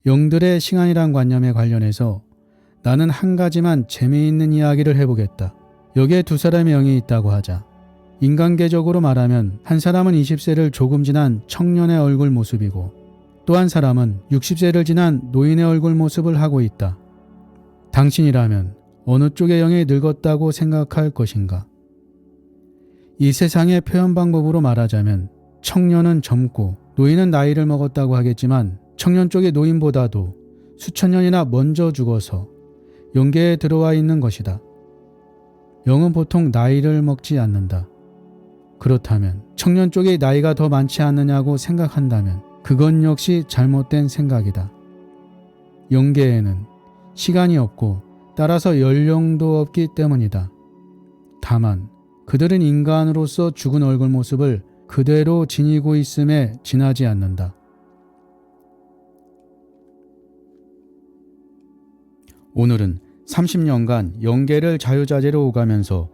영들의 시간이란 관념에 관련해서 나는 한 가지만 재미있는 이야기를 해보겠다. 여기에 두 사람의 영이 있다고 하자. 인간계적으로 말하면 한 사람은 20세를 조금 지난 청년의 얼굴 모습이고 또 한 사람은 60세를 지난 노인의 얼굴 모습을 하고 있다. 당신이라면 어느 쪽의 영이 늙었다고 생각할 것인가? 이 세상의 표현 방법으로 말하자면 청년은 젊고 노인은 나이를 먹었다고 하겠지만 청년 쪽의 노인보다도 수천 년이나 먼저 죽어서 영계에 들어와 있는 것이다. 영은 보통 나이를 먹지 않는다. 그렇다면 청년 쪽의 나이가 더 많지 않느냐고 생각한다면 그건 역시 잘못된 생각이다. 영계에는 시간이 없고 따라서 연령도 없기 때문이다. 다만 그들은 인간으로서 죽은 얼굴 모습을 그대로 지니고 있음에 지나지 않는다. 오늘은 30년간 영계를 자유자재로 오가면서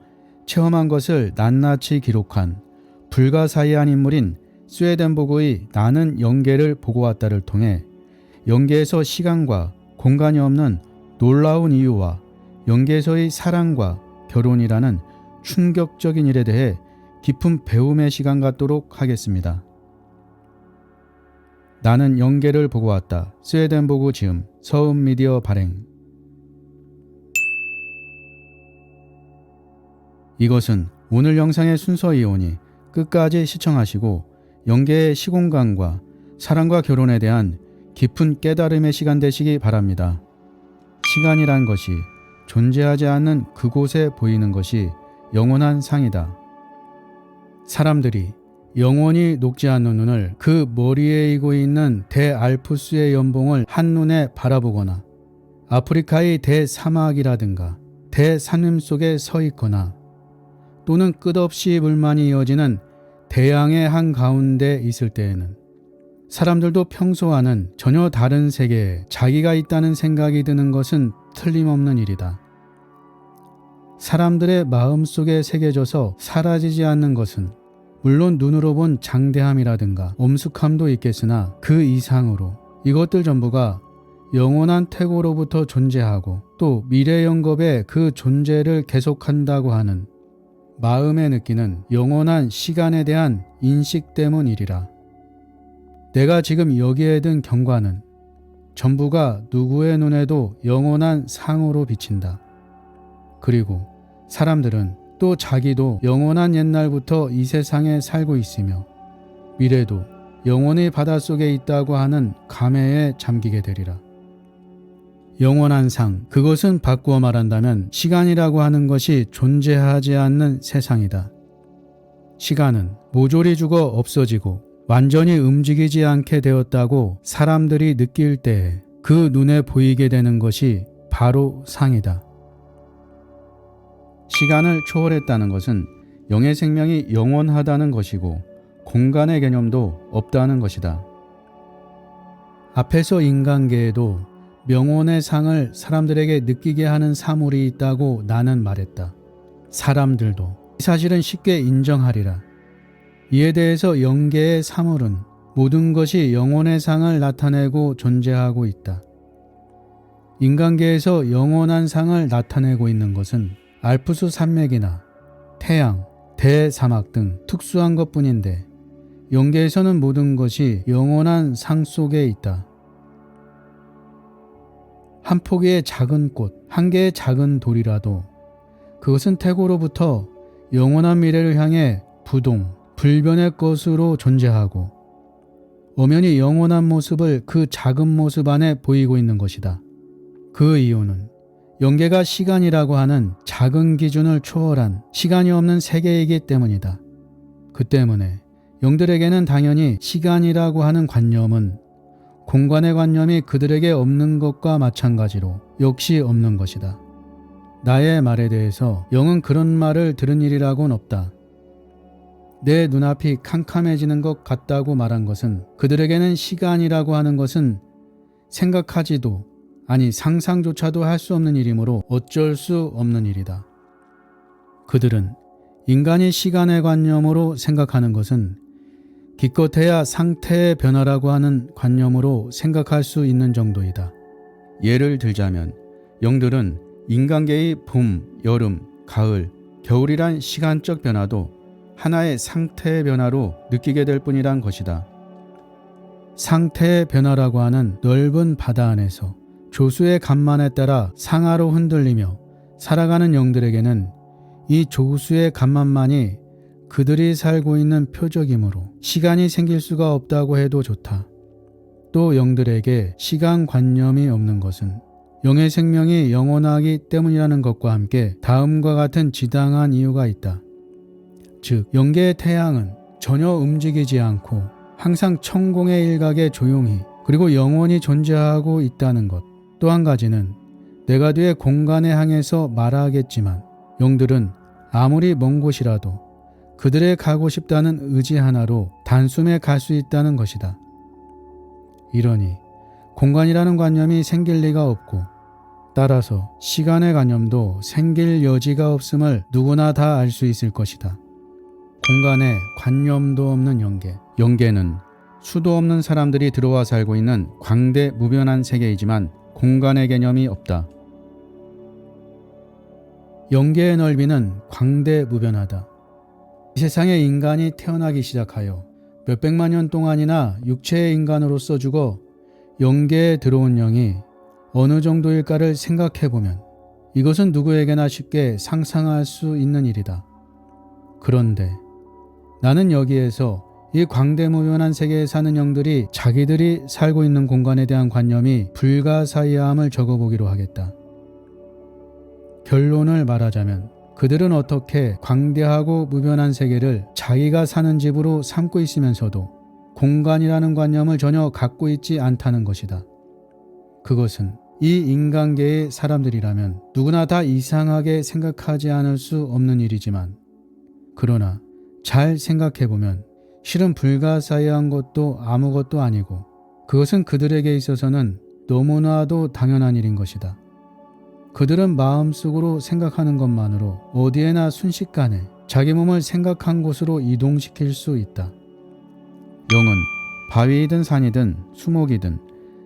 체험한 것을 낱낱이 기록한 불가사의한 인물인 스웨덴보그의 나는 영계를 보고 왔다를 통해 영계에서 시간과 공간이 없는 놀라운 이유와 영계에서의 사랑과 결혼이라는 충격적인 일에 대해 깊은 배움의 시간 갖도록 하겠습니다. 나는 영계를 보고 왔다. 스웨덴보그 지음, 서음 미디어 발행. 이것은 오늘 영상의 순서이오니 끝까지 시청하시고 영계의 시공간과 사랑과 결혼에 대한 깊은 깨달음의 시간 되시기 바랍니다. 시간이란 것이 존재하지 않는 그곳에 보이는 것이 영원한 상이다. 사람들이 영원히 녹지 않는 눈을 그 머리에 이고 있는 대알프스의 연봉을 한눈에 바라보거나 아프리카의 대사막이라든가 대산림 속에 서 있거나 또는 끝없이 물만이 이어지는 대양의 한가운데 있을 때에는 사람들도 평소와는 전혀 다른 세계에 자기가 있다는 생각이 드는 것은 틀림없는 일이다. 사람들의 마음속에 새겨져서 사라지지 않는 것은 물론 눈으로 본 장대함이라든가 엄숙함도 있겠으나 그 이상으로 이것들 전부가 영원한 태고로부터 존재하고 또 미래 영겁에 그 존재를 계속한다고 하는 마음에 느끼는 영원한 시간에 대한 인식 때문이리라. 내가 지금 여기에 든 경관은 전부가 누구의 눈에도 영원한 상으로 비친다. 그리고 사람들은 또 자기도 영원한 옛날부터 이 세상에 살고 있으며 미래도 영원히 바닷속에 있다고 하는 감회에 잠기게 되리라. 영원한 상, 그것은 바꾸어 말한다면 시간이라고 하는 것이 존재하지 않는 세상이다. 시간은 모조리 죽어 없어지고 완전히 움직이지 않게 되었다고 사람들이 느낄 때에 그 눈에 보이게 되는 것이 바로 상이다. 시간을 초월했다는 것은 영의 생명이 영원하다는 것이고 공간의 개념도 없다는 것이다. 앞에서 인간계에도 명원의 상을 사람들에게 느끼게 하는 사물이 있다고 나는 말했다. 사람들도 이 사실은 쉽게 인정하리라. 이에 대해서 영계의 사물은 모든 것이 영원의 상을 나타내고 존재하고 있다. 인간계에서 영원한 상을 나타내고 있는 것은 알프스 산맥이나 태양, 대사막 등 특수한 것뿐인데 영계에서는 모든 것이 영원한 상 속에 있다. 한 포기의 작은 꽃, 한 개의 작은 돌이라도 그것은 태고로부터 영원한 미래를 향해 부동, 불변의 것으로 존재하고 엄연히 영원한 모습을 그 작은 모습 안에 보이고 있는 것이다. 그 이유는 영계가 시간이라고 하는 작은 기준을 초월한 시간이 없는 세계이기 때문이다. 그 때문에 영들에게는 당연히 시간이라고 하는 관념은 공간의 관념이 그들에게 없는 것과 마찬가지로 역시 없는 것이다. 나의 말에 대해서 영은 그런 말을 들은 일이라고는 없다. 내 눈앞이 캄캄해지는 것 같다고 말한 것은 그들에게는 시간이라고 하는 것은 생각하지도 아니 상상조차도 할 수 없는 일이므로 어쩔 수 없는 일이다. 그들은 인간이 시간의 관념으로 생각하는 것은 기껏해야 상태의 변화라고 하는 관념으로 생각할 수 있는 정도이다. 예를 들자면 영들은 인간계의 봄, 여름, 가을, 겨울이란 시간적 변화도 하나의 상태의 변화로 느끼게 될 뿐이란 것이다. 상태의 변화라고 하는 넓은 바다 안에서 조수의 간만에 따라 상하로 흔들리며 살아가는 영들에게는 이 조수의 간만만이 그들이 살고 있는 표적이므로 시간이 생길 수가 없다고 해도 좋다. 또 영들에게 시간관념이 없는 것은 영의 생명이 영원하기 때문이라는 것과 함께 다음과 같은 지당한 이유가 있다. 즉, 영계의 태양은 전혀 움직이지 않고 항상 천공의 일각에 조용히 그리고 영원히 존재하고 있다는 것. 또 한 가지는 내가 뒤에 공간에 향해서 말하겠지만 영들은 아무리 먼 곳이라도 그들의 가고 싶다는 의지 하나로 단숨에 갈 수 있다는 것이다. 이러니 공간이라는 관념이 생길 리가 없고 따라서 시간의 관념도 생길 여지가 없음을 누구나 다 알 수 있을 것이다. 공간에 관념도 없는 영계. 영계는 수도 없는 사람들이 들어와 살고 있는 광대무변한 세계이지만 공간의 개념이 없다. 영계의 넓이는 광대무변하다. 이 세상에 인간이 태어나기 시작하여 몇백만 년 동안이나 육체의 인간으로서 죽어 영계에 들어온 영이 어느 정도일까를 생각해보면 이것은 누구에게나 쉽게 상상할 수 있는 일이다. 그런데 나는 여기에서 이 광대무변한 세계에 사는 영들이 자기들이 살고 있는 공간에 대한 관념이 불가사의함을 적어보기로 하겠다. 결론을 말하자면 그들은 어떻게 광대하고 무변한 세계를 자기가 사는 집으로 삼고 있으면서도 공간이라는 관념을 전혀 갖고 있지 않다는 것이다. 그것은 이 인간계의 사람들이라면 누구나 다 이상하게 생각하지 않을 수 없는 일이지만 그러나 잘 생각해보면 실은 불가사의한 것도 아무것도 아니고 그것은 그들에게 있어서는 너무나도 당연한 일인 것이다. 그들은 마음속으로 생각하는 것만으로 어디에나 순식간에 자기 몸을 생각한 곳으로 이동시킬 수 있다. 영은 바위이든 산이든 수목이든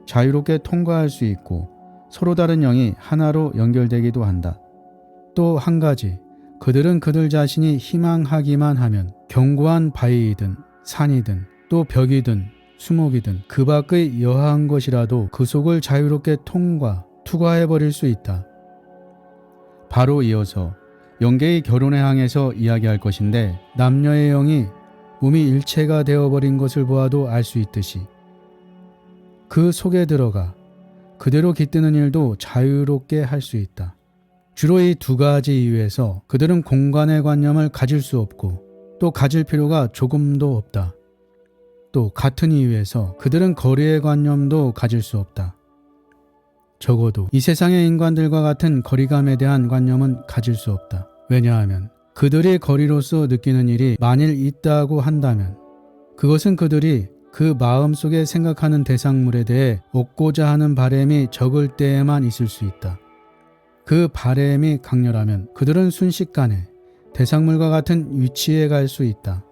자유롭게 통과할 수 있고 서로 다른 영이 하나로 연결되기도 한다. 또 한 가지, 그들은 그들 자신이 희망하기만 하면 견고한 바위이든 산이든 또 벽이든 수목이든 그 밖의 여하한 것이라도 그 속을 자유롭게 투과해버릴 수 있다. 바로 이어서 영계의 결혼에 향해서 이야기할 것인데 남녀의 영이 몸이 일체가 되어버린 것을 보아도 알 수 있듯이 그 속에 들어가 그대로 깃드는 일도 자유롭게 할 수 있다. 주로 이 두 가지 이유에서 그들은 공간의 관념을 가질 수 없고 또 가질 필요가 조금도 없다. 또 같은 이유에서 그들은 거리의 관념도 가질 수 없다. 적어도 이 세상의 인간들과 같은 거리감에 대한 관념은 가질 수 없다. 왜냐하면 그들의 거리로서 느끼는 일이 만일 있다고 한다면 그것은 그들이 그 마음속에 생각하는 대상물에 대해 얻고자 하는 바램이 적을 때에만 있을 수 있다. 그 바램이 강렬하면 그들은 순식간에 대상물과 같은 위치에 갈 수 있다.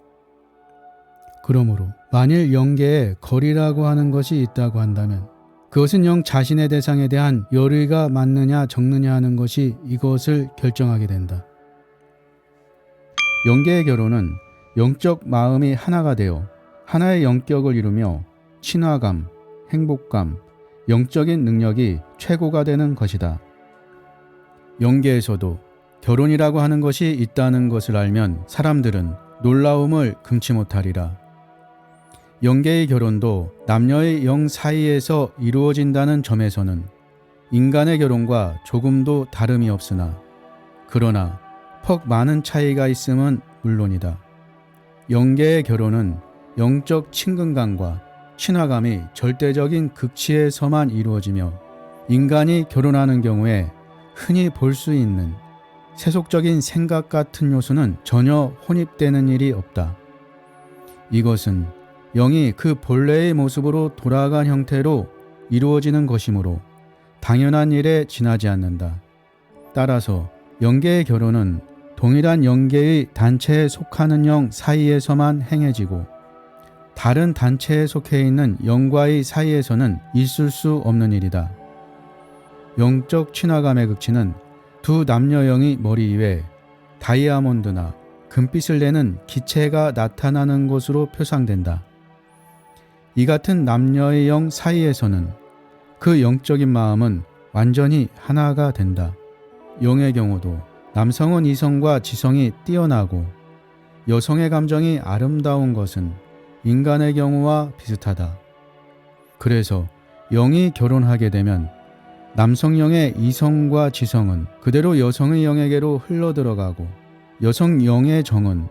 그러므로 만일 영계에 거리라고 하는 것이 있다고 한다면 그것은 영 자신의 대상에 대한 열의가 많느냐 적느냐 하는 것이 이것을 결정하게 된다. 영계의 결혼은 영적 마음이 하나가 되어 하나의 영격을 이루며 친화감, 행복감, 영적인 능력이 최고가 되는 것이다. 영계에서도 결혼이라고 하는 것이 있다는 것을 알면 사람들은 놀라움을 금치 못하리라. 영계의 결혼도 남녀의 영 사이에서 이루어진다는 점에서는 인간의 결혼과 조금도 다름이 없으나 그러나 퍽 많은 차이가 있음은 물론이다. 영계의 결혼은 영적 친근감과 친화감이 절대적인 극치에서만 이루어지며 인간이 결혼하는 경우에 흔히 볼 수 있는 세속적인 생각 같은 요소는 전혀 혼입되는 일이 없다. 이것은 영이 그 본래의 모습으로 돌아간 형태로 이루어지는 것이므로 당연한 일에 지나지 않는다. 따라서 영계의 결혼은 동일한 영계의 단체에 속하는 영 사이에서만 행해지고 다른 단체에 속해 있는 영과의 사이에서는 있을 수 없는 일이다. 영적 친화감의 극치는 두 남녀 영이 머리 위에 다이아몬드나 금빛을 내는 기체가 나타나는 것으로 표상된다. 이 같은 남녀의 영 사이에서는 그 영적인 마음은 완전히 하나가 된다. 영의 경우도 남성은 이성과 지성이 뛰어나고 여성의 감정이 아름다운 것은 인간의 경우와 비슷하다. 그래서 영이 결혼하게 되면 남성 영의 이성과 지성은 그대로 여성의 영에게로 흘러들어가고 여성 영의 정은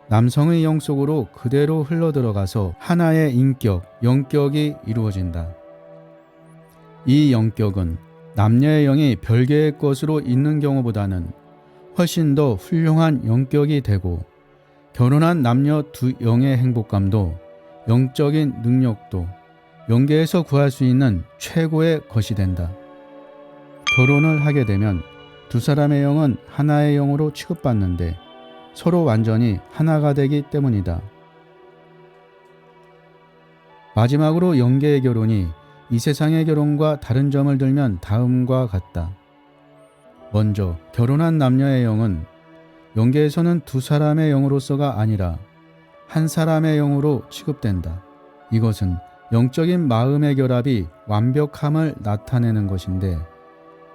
남성의 영 속으로 그대로 흘러들어가서 하나의 인격, 영격이 이루어진다. 이 영격은 남녀의 영이 별개의 것으로 있는 경우보다는 훨씬 더 훌륭한 영격이 되고 결혼한 남녀 두 영의 행복감도 영적인 능력도 영계에서 구할 수 있는 최고의 것이 된다. 결혼을 하게 되면 두 사람의 영은 하나의 영으로 취급받는데 서로 완전히 하나가 되기 때문이다. 마지막으로 영계의 결혼이 이 세상의 결혼과 다른 점을 들면 다음과 같다. 먼저 결혼한 남녀의 영은 영계에서는 두 사람의 영으로서가 아니라 한 사람의 영으로 취급된다. 이것은 영적인 마음의 결합이 완벽함을 나타내는 것인데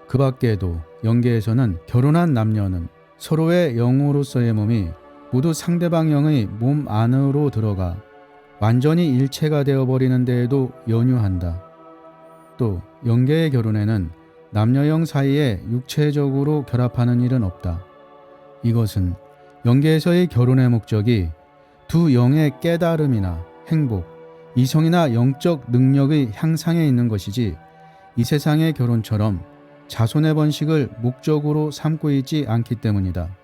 그 밖에도 영계에서는 결혼한 남녀는 서로의 영으로서의 몸이 모두 상대방 영의 몸 안으로 들어가 완전히 일체가 되어버리는 데에도 연유한다. 또 영계의 결혼에는 남녀영 사이에 육체적으로 결합하는 일은 없다. 이것은 영계에서의 결혼의 목적이 두 영의 깨달음이나 행복, 이성이나 영적 능력의 향상에 있는 것이지 이 세상의 결혼처럼 자손의 번식을 목적으로 삼고 있지 않기 때문이다.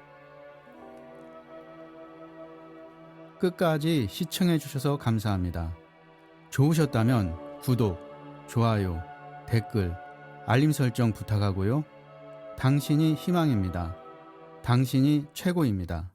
끝까지 시청해 주셔서 감사합니다. 좋으셨다면 구독, 좋아요, 댓글, 알림 설정 부탁하고요. 당신이 희망입니다. 당신이 최고입니다.